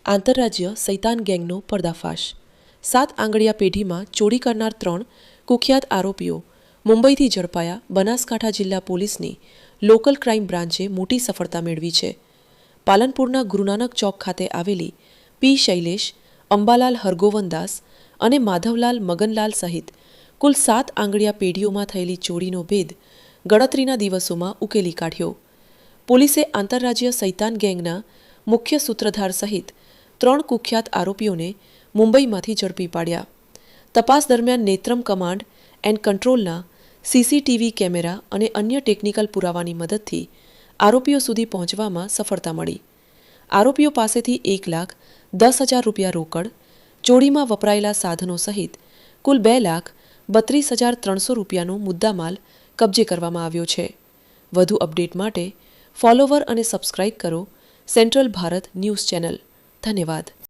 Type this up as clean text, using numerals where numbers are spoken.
આંતરરાજ્ય સૈતાન ગેંગનો પર્દાફાશ। 7 આંગળીયા પેઢીમાં ચોરી કરનાર 3 કુખ્યાત આરોપીઓ મુંબઈથી ઝડપાયા। બનાસકાંઠા જિલ્લા પોલીસની લોકલ ક્રાઇમ બ્રાન્ચે મોટી સફળતા મેળવી છે। પાલનપુરના ગુરુનાનક ચોક ખાતે આવેલી પી શૈલેષ, અંબાલાલ હરગોવનદાસ અને માધવલાલ મગનલાલ સહિત કુલ 7 આંગળીયા પેઢીઓમાં થયેલી ચોરીનો ભેદ ગણતરીના દિવસોમાં ઉકેલી કાઢ્યો। પોલીસે આંતરરાજ્ય સૈતાન ગેંગના મુખ્ય સૂત્રધાર સહિત 3 કુખ્યાત આરોપીઓને મુંબઈમાંથી ઝડપી પાડ્યા। તપાસ દરમિયાન નેત્રમ કમાન્ડ એન્ડ કંટ્રોલના સીસીટીવી કેમેરા અને અન્ય ટેકનિકલ પુરાવાની મદદથી આરોપીઓ સુધી પહોંચવામાં સફળતા મળી। આરોપીઓ પાસેથી 1,10,000 રૂપિયા રોકડ, ચોરીમાં વપરાયેલા સાધનો સહિત કુલ 2,32,300 રૂપિયાનો મુદ્દામાલ કબજે કરવામાં આવ્યો છે। વધુ અપડેટ માટે ફોલોવર અને સબસ્ક્રાઇબ કરો સેન્ટ્રલ ભારત ન્યૂઝ ચેનલ। ધન્યવાદ।